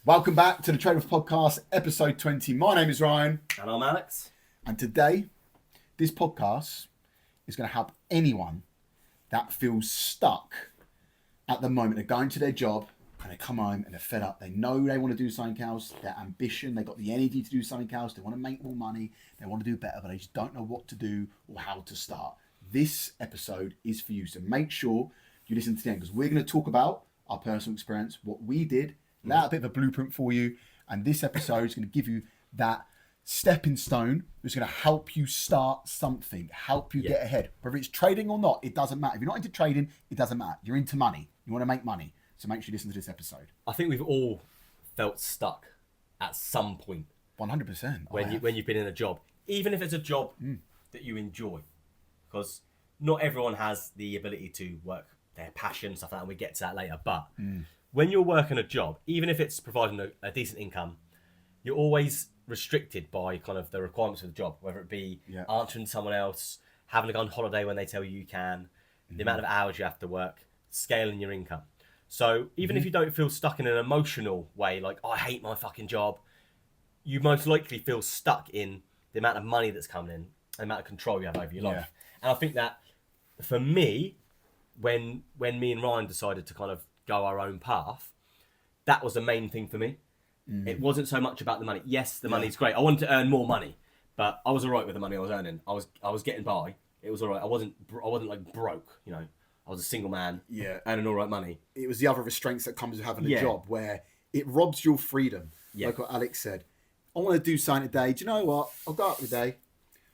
Welcome back to the Trade-Off Podcast, episode 20. My name is Ryan. And I'm Alex. And today, this podcast is going to help anyone that feels stuck at the moment. They're going to their job and they come home and they're fed up. They know they want to do something else. Their ambition, they got the energy to do something else. They want to make more money. They want to do better, but they just don't know what to do or how to start. This episode is for you. So make sure you listen to the end because we're going to talk about our personal experience, what we did, lay out a bit of a blueprint for you. And this episode is going to give you that stepping stone that's going to help you start something, help you get ahead. Whether it's trading or not, it doesn't matter. If you're not into trading, it doesn't matter. You're into money. You want to make money. So make sure you listen to this episode. I think we've all felt stuck at some point. 100%. When you've been in a job, even if it's a job that you enjoy, because not everyone has the ability to work their passion, stuff like that, and we get to that later. But when you're working a job, even if it's providing a decent income, you're always restricted by kind of the requirements of the job, whether it be answering someone else, having to go on holiday when they tell you can, the amount of hours you have to work, scaling your income. So even if you don't feel stuck in an emotional way, like, I hate my fucking job, you most likely feel stuck in the amount of money that's coming in, the amount of control you have over your life. And I think that for me, when me and Ryan decided to kind of go our own path, that was the main thing for me. It wasn't so much about the money. Yes, the money's great. I wanted to earn more money, but I was all right with the money I was earning. I was getting by. It was all right. I wasn't like broke, you know. I was a single man, earning all right money. It was the other restraints that comes with having a job where it robs your freedom. Like what Alex said. I want to do something today. Do you know what? I'll go out today.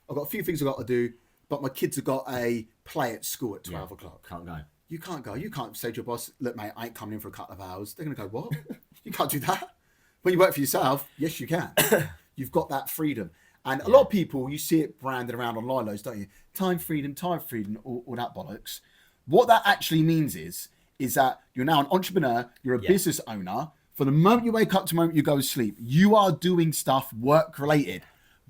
I've got a few things I've got to do, but my kids have got a play at school at 12 o'clock. Can't go. You can't go. You can't say to your boss, look, mate, I ain't coming in for a couple of hours. They're going to go, what? You can't do that. When you work for yourself, yes, you can. You've got that freedom. And a lot of people, you see it branded around on lilos, don't you? Time freedom, all that bollocks. What that actually means is that you're now an entrepreneur, you're a business owner. From the moment you wake up to the moment you go to sleep, you are doing stuff work-related.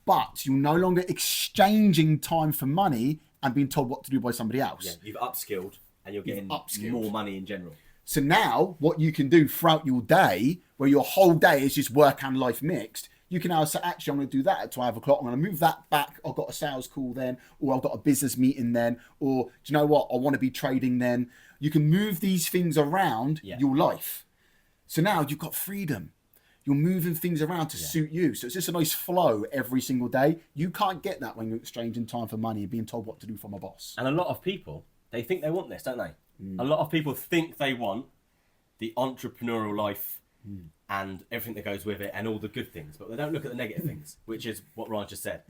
But you're no longer exchanging time for money and being told what to do by somebody else. Yeah, you've upskilled and you're getting more money in general. So now what you can do throughout your day, where your whole day is just work and life mixed, you can now say, actually, I'm going to do that at 12 o'clock. I'm going to move that back. I've got a sales call then, or I've got a business meeting then, or do you know what? I want to be trading then. You can move these things around your life. So now you've got freedom. You're moving things around to suit you. So it's just a nice flow every single day. You can't get that when you're exchanging time for money and being told what to do from a boss. And a lot of people, they think they want this, don't they? A lot of people think they want the entrepreneurial life and everything that goes with it and all the good things, but they don't look at the negative things, which is what Ryan just said.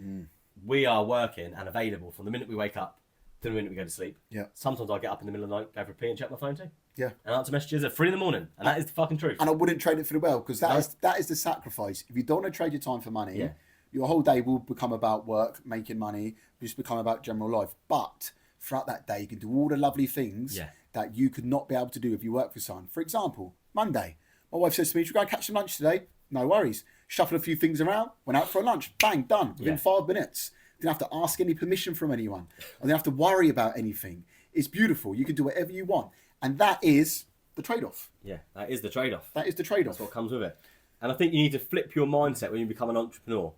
We are working and available from the minute we wake up to the minute we go to sleep. Sometimes I get up in the middle of the night, go for a pee and check my phone too. And answer messages at 3 a.m, and that is the fucking truth. And I wouldn't trade it for the well, because that is the sacrifice. If you don't want to trade your time for money, your whole day will become about work, making money, just become about general life. But throughout that day, you can do all the lovely things that you could not be able to do if you work for someone. For example, Monday, my wife says to me, should we go and catch some lunch today? No worries. Shuffled a few things around, went out for a lunch, bang, done, within 5 minutes. Didn't have to ask any permission from anyone. I didn't have to worry about anything. It's beautiful. You can do whatever you want. And that is the trade-off. Yeah, that is the trade-off. That is the trade-off. That's what comes with it. And I think you need to flip your mindset when you become an entrepreneur.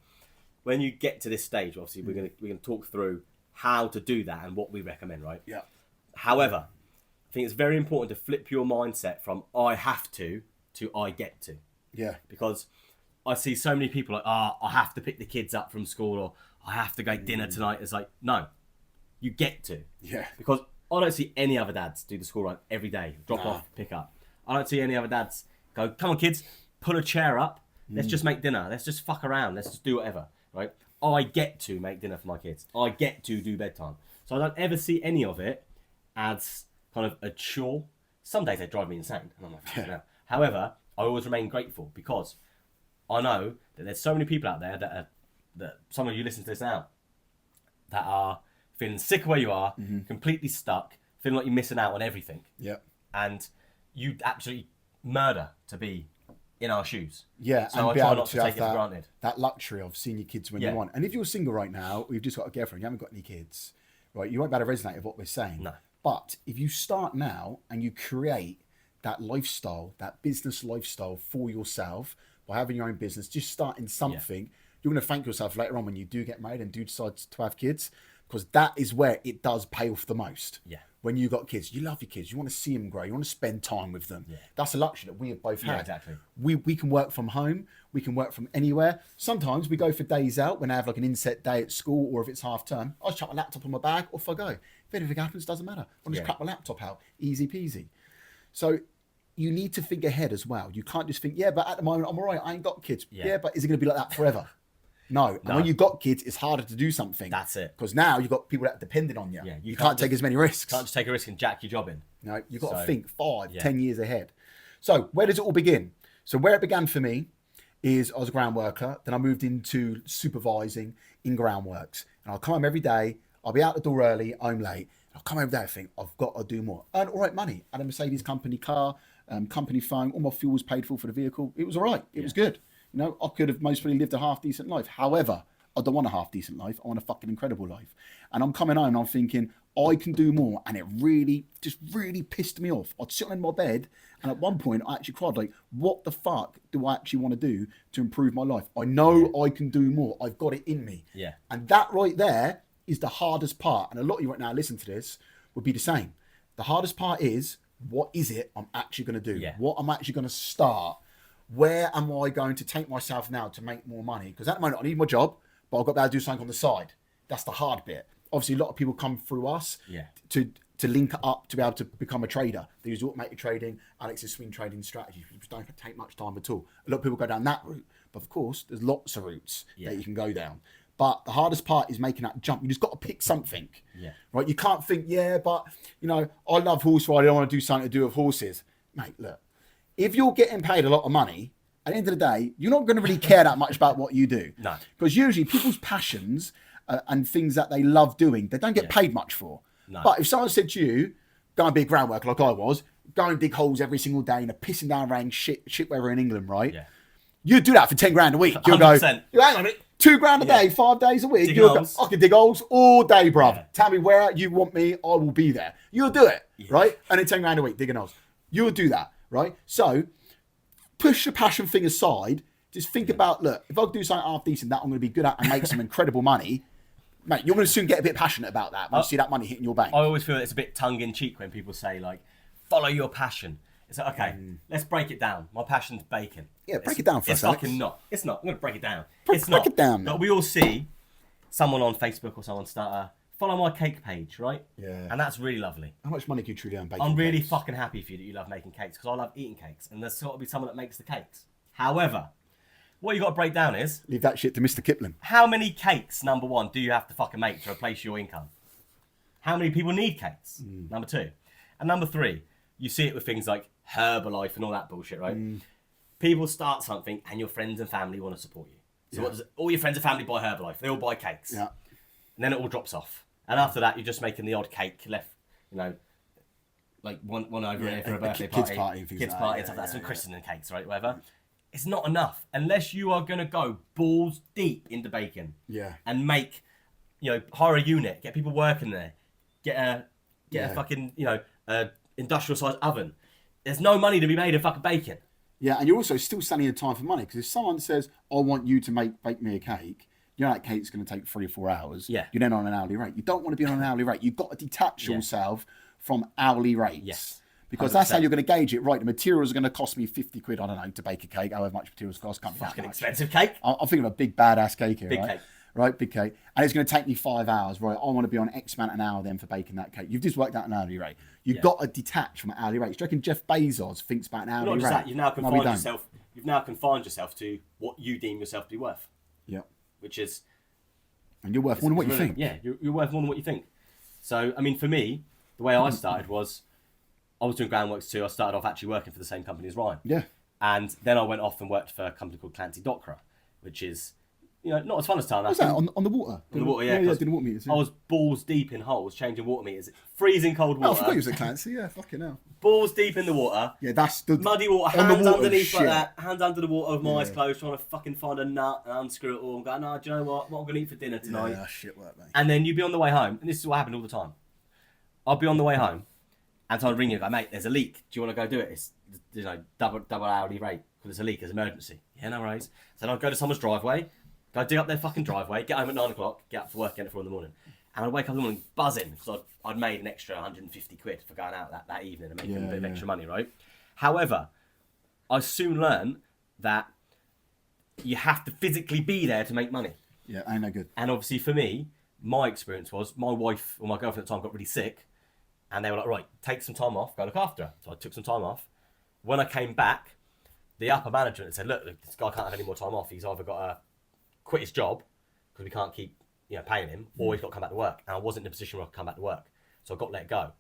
When you get to this stage, obviously, we're going to talk through how to do that and what we recommend, right? Yeah. However, I think it's very important to flip your mindset from I have to I get to. Yeah. Because I see so many people like, I have to pick the kids up from school, or I have to go dinner tonight. It's like, no, you get to. Yeah. Because I don't see any other dads do the school run every day, drop off, pick up. I don't see any other dads go, come on kids, pull a chair up, let's just make dinner, let's just fuck around, let's just do whatever, right? I get to make dinner for my kids. I get to do bedtime. So I don't ever see any of it as kind of a chore. Some days they drive me insane, and I'm like, no. However, I always remain grateful because I know that there's so many people out there that some of you listen to this now, that are feeling sick of where you are, completely stuck, feeling like you're missing out on everything. And you absolutely murder to be in our shoes. So I try not to take it for granted. That luxury of seeing your kids when you want. And if you're single right now, or you've just got a girlfriend, you haven't got any kids, right? You won't be able to resonate with what we're saying. No. But if you start now and you create that lifestyle, that business lifestyle for yourself by having your own business, just starting something, you're going to thank yourself later on when you do get married and do decide to have kids, because that is where it does pay off the most. Yeah. When you got kids, you love your kids, you want to see them grow, you want to spend time with them. Yeah. That's a luxury that we have both had. Yeah, exactly. We can work from home, we can work from anywhere. Sometimes we go for days out when I have like an inset day at school, or if it's half term, I'll chuck my laptop on my bag, off I go. If anything happens, doesn't matter. I'll just crack my laptop out, easy peasy. So you need to think ahead as well. You can't just think, yeah, but at the moment I'm all right, I ain't got kids. Yeah, but is it going to be like that forever? No. And when you've got kids, it's harder to do something. That's it. Because now you've got people that are dependent on you. Yeah, you can't take as many risks. Can't just take a risk and jack your job in. No, you've got to think 10 years ahead. So where does it all begin? So where it began for me is I was a ground worker. Then I moved into supervising in groundworks. And I'll come home every day. I'll be out the door early, home late. I'll come home there and think, I've got to do more. Earn all right money. I had a Mercedes company car, company phone, all my fuel was paid for the vehicle. It was all right. It was good. You know, I could have most probably lived a half decent life. However, I don't want a half decent life. I want a fucking incredible life. And I'm coming home and I'm thinking, I can do more. And it really pissed me off. I'd sit in my bed and at one point I actually cried, like, what the fuck do I actually want to do to improve my life? I know I can do more. I've got it in me. Yeah. And that right there is the hardest part. And a lot of you right now listen to this would be the same. The hardest part is, what is it I'm actually going to do? Yeah. What I'm actually going to start? Where am I going to take myself now to make more money? Because at the moment I need my job, but I've got to be able to do something on the side. That's the hard bit. Obviously, a lot of people come through us to link up to be able to become a trader. They use automated trading, Alix's swing trading strategy, which don't take much time at all. A lot of people go down that route. But of course, there's lots of routes that you can go down. But the hardest part is making that jump. You just got to pick something. Yeah. Right? You can't think, but, I love horse riding. I want to do something to do with horses. Mate, look. If you're getting paid a lot of money, at the end of the day, you're not going to really care that much about what you do. No. Because usually people's passions and things that they love doing, they don't get paid much for. No. But if someone said to you, go and be a ground worker like I was, go and dig holes every single day in a pissing down rain shit weather in England, right? Yeah. You'd do that for 10 grand a week. You'll 100%. go, hang on a minute, 2 grand a day, 5 days a week. Digging holes. I can dig holes all day, bruv. Yeah. Tell me where you want me, I will be there. You'll do it, right? And then 10 grand a week, digging holes. You'll do that, right? So, push the passion thing aside. Just think about, look, if I do something half decent that I'm going to be good at and make some incredible money, mate, you're going to soon get a bit passionate about that when you see that money hitting your bank. I always feel it's a bit tongue-in-cheek when people say, like, follow your passion. It's like, okay, let's break it down. My passion's bacon. Yeah, break it down for us, Alex. It's fucking not. It's not. I'm going to break it down. Break it down, But we all see someone on Facebook or someone start a follow my cake page, right? Yeah. And that's really lovely. How much money can you truly earn baking I'm really cakes? fucking happy for you that you love making cakes, because I love eating cakes, and there's got to be someone that makes the cakes. However, what you got to break down is... Leave that shit to Mr. Kipling. How many cakes, number one, do you have to fucking make to replace your income? How many people need cakes? Number two. And number three, you see it with things like Herbalife and all that bullshit, right? People start something and your friends and family want to support you. So what does all your friends and family buy Herbalife? They all buy cakes. Yeah. And then it all drops off. And after that, you're just making the odd cake left, like one over here for a birthday party. Kids party and stuff like that. Some christening cakes, right? Whatever. It's not enough unless you are going to go balls deep into bacon. Yeah. And make, hire a unit, get people working there, get a fucking, industrial sized oven. There's no money to be made in fucking bacon. Yeah, and you're also still standing in time for money, because if someone says, I want you to bake me a cake, that cake's going to take 3 or 4 hours. Yeah. You're then on an hourly rate. You don't want to be on an hourly rate. You've got to detach yourself from hourly rates. Yes. Because 100%. That's how you're going to gauge it. Right, the materials are going to cost me 50 quid, I don't know, to bake a cake. However much materials cost, can't be that Fucking much. expensive cake. I'm thinking of a big badass cake here, Big right? cake. Right, big cake. And it's going to take me 5 hours. Right, I want to be on X amount an hour then for baking that cake. You've just worked out an hourly rate. You've got to detach from an hourly rate. Do you reckon Jeff Bezos thinks about an hourly rate? Not just that, you've now confined yourself to what you deem yourself to be worth. Yeah. Which is... And you're worth more than what you think. Yeah, you're worth more than what you think. So, I mean, for me, the way I started was, I was doing groundworks too. I started off actually working for the same company as Ryan. Yeah. And then I went off and worked for a company called Clancy Dockra, which is, not as fun as time. What's that, on the water? On the water, yeah. Yeah, doing water meters. Yeah. I was balls deep in holes, changing water meters. Freezing cold water. Oh, I forgot you was at Clancy, yeah, fucking hell. Balls deep in the water. Yeah, that's the... Muddy water, hands underneath like that, hands under the water with my eyes closed, trying to fucking find a nut and unscrew it all and go, no, do you know what I'm going to eat for dinner tonight? Yeah, shit work, mate. And then you'd be on the way home, and this is what happened all the time. I'd be on the way home, And so I'd ring you, go, mate, there's a leak. Do you want to go do it? It's, you know, double hourly rate because there's a leak, it's an emergency. Yeah, no worries. So then I'd go to someone's driveway, go dig up their fucking driveway, get home at 9 o'clock, get up for work again at 4 in the morning. And I'd wake up in the morning buzzing because I'd made an extra 150 quid for going out that evening and making a bit of extra money, right? However, I soon learned that you have to physically be there to make money. Yeah, ain't no good. And obviously for me, my experience was my wife or my girlfriend at the time got really sick and they were like, right, take some time off, go look after her. So I took some time off. When I came back, the upper management said, look, this guy can't have any more time off. He's either got to quit his job because we can't keep paying him, or he's got to come back to work. And I wasn't in a position where I could come back to work. So I got let go.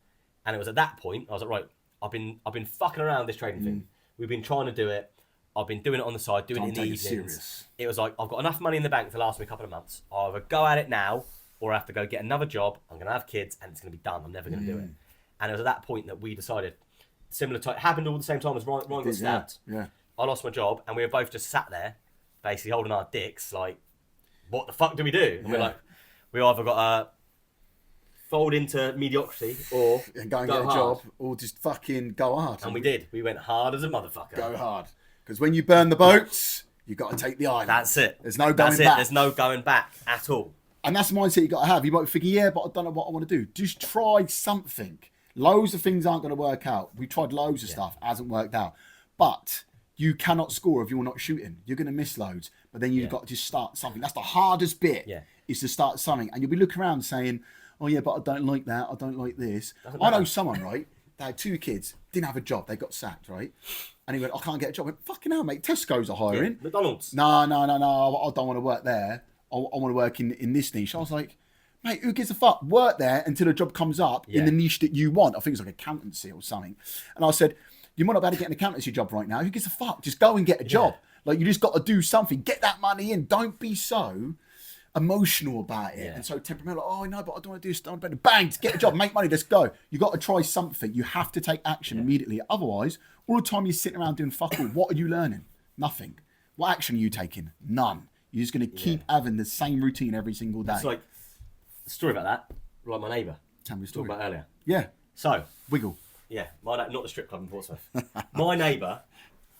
And it was at that point, I was like, right, I've been fucking around this trading thing. We've been trying to do it. I've been doing it on the side, doing it in the evenings. Serious. It was like, I've got enough money in the bank to last me a couple of months. I'll either go at it now, or I have to go get another job. I'm going to have kids, and it's going to be done. I'm never going to do it. And it was at that point that we decided, similar to, it happened all at the same time as Ryan got stabbed. Yeah. I lost my job, and we were both just sat there, basically holding our dicks, like, what the fuck do we do? And we're like, we either got to fold into mediocrity or and go and get a job, or just fucking go hard. And we did. We went hard as a motherfucker. Go hard. Because when you burn the boats, you got to take the island. That's it. There's no going back. There's no going back at all. And that's the mindset you got to have. You might be thinking, yeah, but I don't know what I want to do. Just try something. Loads of things aren't going to work out. We tried loads of stuff, hasn't worked out. But you cannot score if you're not shooting. You're going to miss loads. But then you've got to just start something. That's the hardest bit, is to start something. And you'll be looking around saying, oh yeah, but I don't like that. I don't like this. I know someone, right? They had 2 kids, didn't have a job. They got sacked, right? And he went, I can't get a job. I went, fucking hell, mate. Tesco's are hiring. Yeah, McDonald's. No. I don't want to work there. I want to work in this niche. I was like, mate, who gives a fuck? Work there until a job comes up in the niche that you want. I think it's like accountancy or something. And I said, you might not be able to get an accountancy job right now. Who gives a fuck? Just go and get a job. Like, you just got to do something. Get that money in. Don't be so emotional about it and so temperamental. Oh no, but I don't want to do stuff. Bang, get a job, make money, let's go. You got to try something. You have to take action immediately. Otherwise, all the time you're sitting around doing fuck all. What are you learning? Nothing. What action are you taking? None. You're just going to keep having the same routine every single day. It's like a story about that. Like my neighbour. Tell me a story. Talked about earlier. Yeah. So Wiggle. Yeah, not the strip club in Portsmouth. My neighbour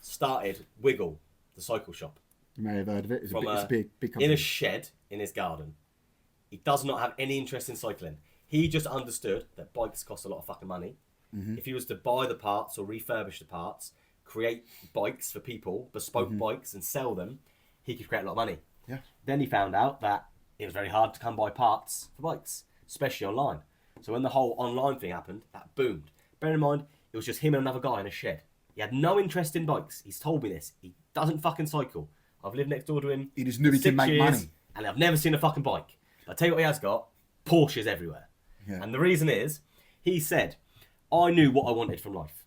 started Wiggle, the cycle shop. You may have heard of it. It's a big company. In a shed in his garden. He does not have any interest in cycling. He just understood that bikes cost a lot of fucking money. If he was to buy the parts or refurbish the parts, create bikes for people, bespoke bikes, and sell them, he could create a lot of money. Yeah. Then he found out that it was very hard to come by parts for bikes, especially online. So when the whole online thing happened, that boomed. Bear in mind, it was just him and another guy in a shed. He had no interest in bikes. He's told me this. He doesn't fucking cycle. I've lived next door to him. He just knew he could make money. And I've never seen a fucking bike. But I tell you what he has got, Porsches everywhere. Yeah. And the reason is, he said, I knew what I wanted from life.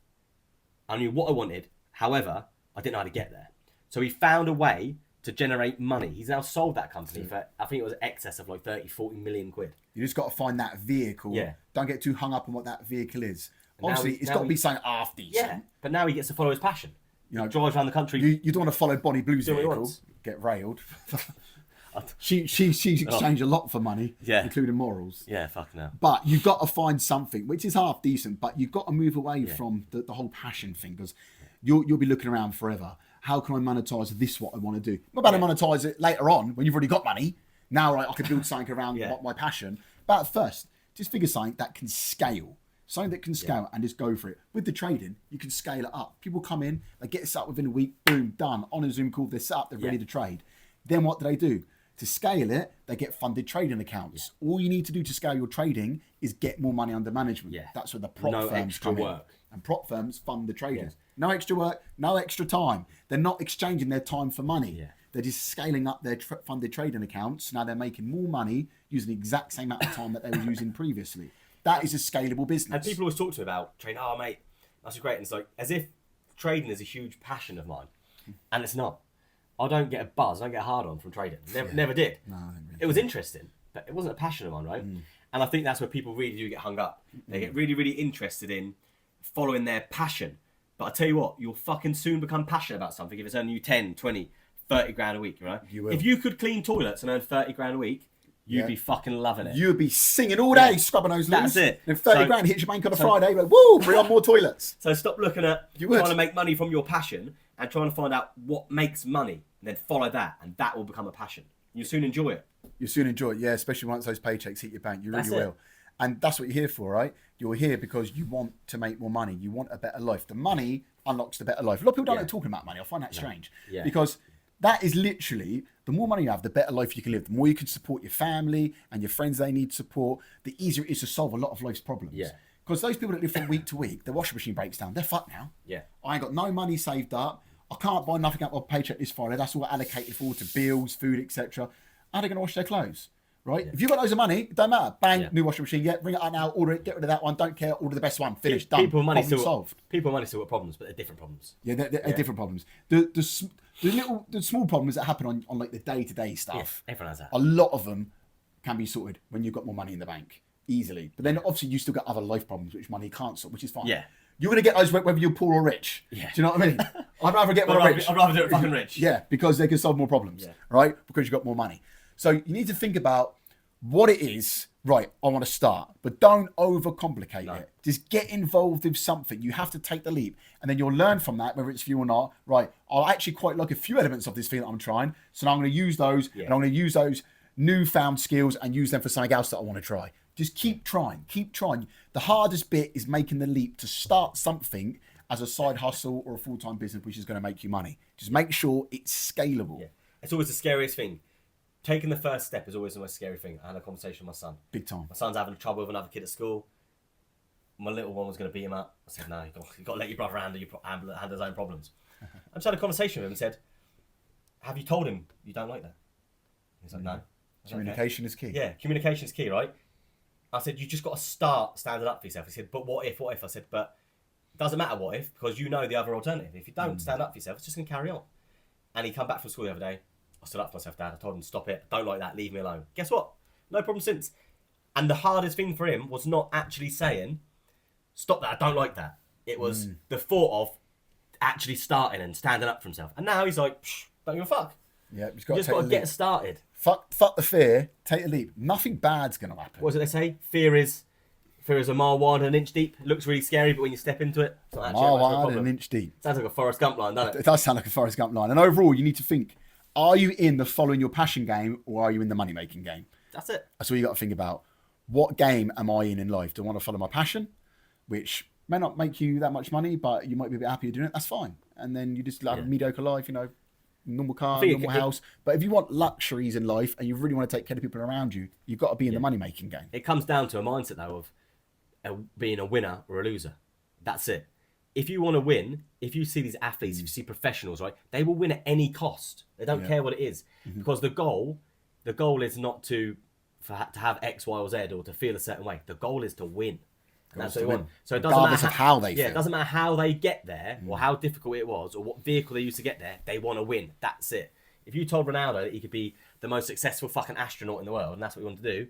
I knew what I wanted. However, I didn't know how to get there. So he found a way to generate money. He's now sold that company for, I think it was excess of like 30, 40 million quid. You just got to find that vehicle. Yeah. Don't get too hung up on what that vehicle is. Obviously, it's got to be something half decent. Yeah, but now he gets to follow his passion. You know, drives around the country. You don't want to follow Bonnie Blue's vehicle. Get railed. She exchanged a lot for money, including morals. Yeah, fucking hell. But you've got to find something which is half decent, but you've got to move away from the whole passion thing, because you'll be looking around forever. How can I monetize this? What I want to do? I'm about to monetize it later on when you've already got money. Now, right, I can build something around my passion. But first, just figure something that can scale. Something that can scale and just go for it. With the trading, you can scale it up. People come in, they get set up within a week, boom, done. On a Zoom call, they're set up, they're ready to trade. Then what do? To scale it, they get funded trading accounts. All you need to do to scale your trading is get more money under management. That's where the prop firms come in. And prop firms fund the traders. No extra work, no extra time. They're not exchanging their time for money. They're just scaling up their funded trading accounts. Now they're making more money using the exact same amount of time that they were using previously. That is a scalable business. And people always talk to me about trading. Oh, mate, that's great. And it's like, as if trading is a huge passion of mine. And it's not. I don't get a buzz. I don't get a hard on from trading. Never did. No, it was interesting, but it wasn't a passion of mine, right? And I think that's where people really do get hung up. They get really, really interested in following their passion. But I tell you what, you'll fucking soon become passionate about something if it's earning you 10, 20, 30 grand a week, right? You will. If you could clean toilets and earn 30 grand a week, You'd be fucking loving it. You would be singing all day, scrubbing those loos. That's it. And 30 grand hits your bank on a Friday, but woo, bring on more toilets. So stop looking at trying to make money from your passion and trying to find out what makes money, and then follow that, and that will become a passion. You'll soon enjoy it. You'll soon enjoy it, yeah, especially once those paychecks hit your bank. You really will. And that's what you're here for, right? You're here because you want to make more money. You want a better life. The money unlocks the better life. A lot of people don't like talking about money. I find that strange. Yeah. Because that is literally, the more money you have, the better life you can live. The more you can support your family and your friends they need support, the easier it is to solve a lot of life's problems. Yeah. Because those people that live from week to week, their washing machine breaks down, they're fucked now. Yeah. I ain't got no money saved up. I can't buy nothing out of my paycheck this Friday. That's all allocated for to bills, food, etc. How are they going to wash their clothes? Right? If you've got loads of money, it don't matter. Bang, new washing machine. Yeah, bring it out now. Order it. Get rid of that one. Don't care. Order the best one. Finished. Done. People with money Problem still solved. People with money still got problems, but they're different problems. Yeah, they're different problems. The small problems that happen on like the day-to-day stuff. Yeah, everyone has that. A lot of them can be sorted when you've got more money in the bank easily. But then obviously you still got other life problems which money can't solve, which is fine. Yeah. You're going to get those whether you're poor or rich. Yeah. Do you know what I mean? I'd rather get more rich. I'd rather do it fucking rich. Yeah, because they can solve more problems, right? Because you've got more money. So you need to think about what it is. Right, I want to start, but don't overcomplicate it. Just get involved with something. You have to take the leap, and then you'll learn from that, whether it's for you or not. Right, I actually quite like a few elements of this thing that I'm trying, so now I'm going to use those, and I'm going to use those newfound skills and use them for something else that I want to try. Just keep trying, keep trying. The hardest bit is making the leap to start something as a side hustle or a full-time business, which is going to make you money. Just make sure it's scalable. Yeah. It's always the scariest thing. Taking the first step is always the most scary thing. I had a conversation with my son. Big time. My son's having trouble with another kid at school. My little one was going to beat him up. I said, no, you've got to let your brother handle his own problems. I just had a conversation with him and said, have you told him you don't like that? He's like, no. Communication is key. Yeah, communication is key, right? I said, you just got to start standing up for yourself. He said, but what if? I said, but it doesn't matter what if, because you know the other alternative. If you don't stand up for yourself, it's just going to carry on. And he come back from school the other day. I stood up for myself, Dad. I told him, stop it. Don't like that. Leave me alone. Guess what? No problem since. And the hardest thing for him was not actually saying, stop that. I don't like that. It was the thought of actually starting and standing up for himself. And now he's like, don't give a fuck. Yeah, you just got to get started. Fuck the fear. Take a leap. Nothing bad's going to happen. What is it they say? Fear is a mile wide and an inch deep. It looks really scary, but when you step into it, it's not actually a mile wide and an inch deep. Sounds like a Forrest Gump line, doesn't it? It does sound like a Forrest Gump line. And overall, you need to think, are you in the following your passion game or are you in the money-making game? That's it. That's all you got to think about. What game am I in life? Do I want to follow my passion, which may not make you that much money, but you might be a bit happier doing it? That's fine. And then you just have a mediocre life, normal car, normal house. But if you want luxuries in life and you really want to take care of people around you, you've got to be in the money-making game. It comes down to a mindset, though, of being a winner or a loser. That's it. If you want to win, if you see these athletes, if you see professionals, right, they will win at any cost. They don't care what it is, because the goal is not to have X, Y, or Z or to feel a certain way. The goal is to win. And that's what they want. So it doesn't matter how they feel. It doesn't matter how they get there or how difficult it was or what vehicle they used to get there. They want to win. That's it. If you told Ronaldo that he could be the most successful fucking astronaut in the world and that's what he wanted to do,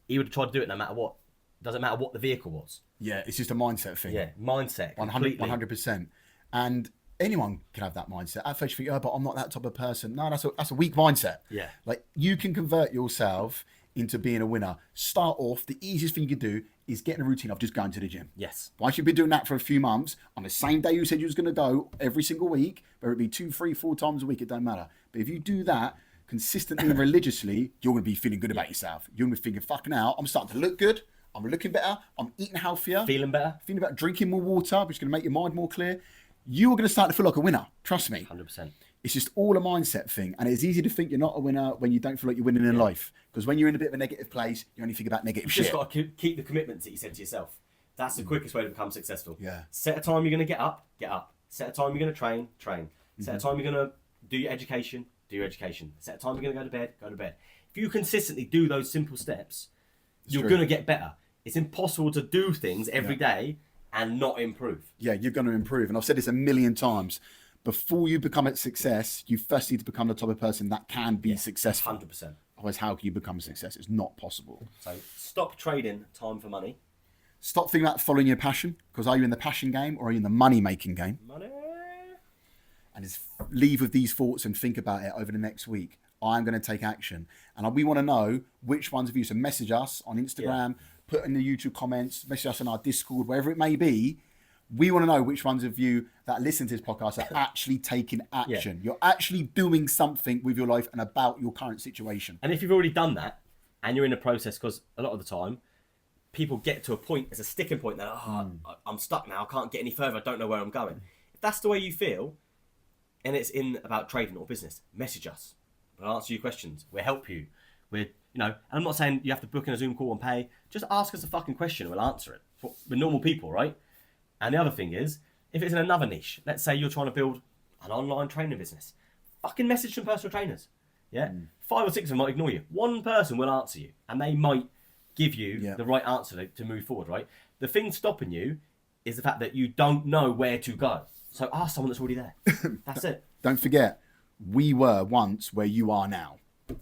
he would have tried to do it no matter what. Doesn't matter what the vehicle was. Yeah, it's just a mindset thing. Yeah, mindset. 100%. And anyone can have that mindset. At first you think, but I'm not that type of person. No, that's a weak mindset. Yeah. Like, you can convert yourself into being a winner. Start off, the easiest thing you can do is get in a routine of just going to the gym. Yes. Once you've been doing that for a few months, on the same day you said you was going to go every single week, whether it be 2, 3, 4 times a week, it don't matter. But if you do that consistently and religiously, you're going to be feeling good about yourself. You're going to be thinking, fucking hell, I'm starting to look good. I'm looking better. I'm eating healthier. Feeling better. Drinking more water, which is going to make your mind more clear. You are going to start to feel like a winner. Trust me. 100%. It's just all a mindset thing. And it's easy to think you're not a winner when you don't feel like you're winning in life. Because when you're in a bit of a negative place, you only think about negative shit. You've just got to keep the commitments that you said to yourself. That's the quickest way to become successful. Yeah. Set a time you're going to get up. Set a time you're going to train. Set a time you're going to do your education. Set a time you're going to go to bed. If you consistently do those simple steps, you're going to get better. It's impossible to do things every day and not improve. Yeah, you're going to improve. And I've said this a million times. Before you become a success, you first need to become the type of person that can be successful. 100%. Otherwise, how can you become a success? It's not possible. So stop trading time for money. Stop thinking about following your passion. Because are you in the passion game or are you in the money-making game? Money. And just leave with these thoughts and think about it over the next week. I'm going to take action. And we want to know which ones of you. So message us on Instagram, put in the YouTube comments, message us on our Discord, wherever it may be. We want to know which ones of you that listen to this podcast are actually taking action. You're actually doing something with your life and about your current situation. And if you've already done that and you're in a process, because a lot of the time people get to a point, it's a sticking point that, I'm stuck now, I can't get any further, I don't know where I'm going. If that's the way you feel, and it's about trading or business, message us. We'll answer your questions. We'll help you. And I'm not saying you have to book in a Zoom call and pay. Just ask us a fucking question and we'll answer it. We're normal people, right? And the other thing is, if it's in another niche, let's say you're trying to build an online training business, fucking message some personal trainers. Yeah? 5 or 6 of them might ignore you. One person will answer you and they might give you the right answer to move forward, right? The thing stopping you is the fact that you don't know where to go. So ask someone that's already there. That's it. Don't forget, we were once where you are now.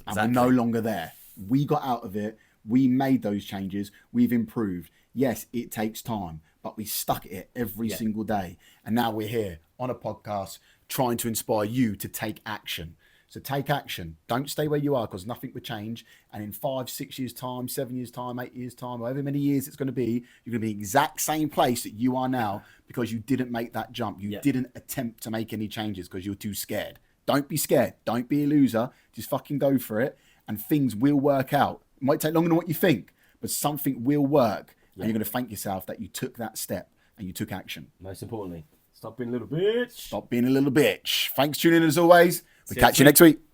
And we're no longer there. We got out of it. We made those changes. We've improved. Yes, it takes time, but we stuck at it every single day. And now we're here on a podcast trying to inspire you to take action. So take action. Don't stay where you are, because nothing will change. And in 5, 6 years' time, 7 years' time, 8 years' time, however many years it's going to be, you're going to be in the exact same place that you are now because you didn't make that jump. You didn't attempt to make any changes because you're too scared. Don't be scared. Don't be a loser. Just fucking go for it. And things will work out. It might take longer than what you think, but something will work. And you're going to thank yourself that you took that step and you took action. Most importantly, stop being a little bitch. Stop being a little bitch. Thanks for tuning in as always. We'll catch you next week.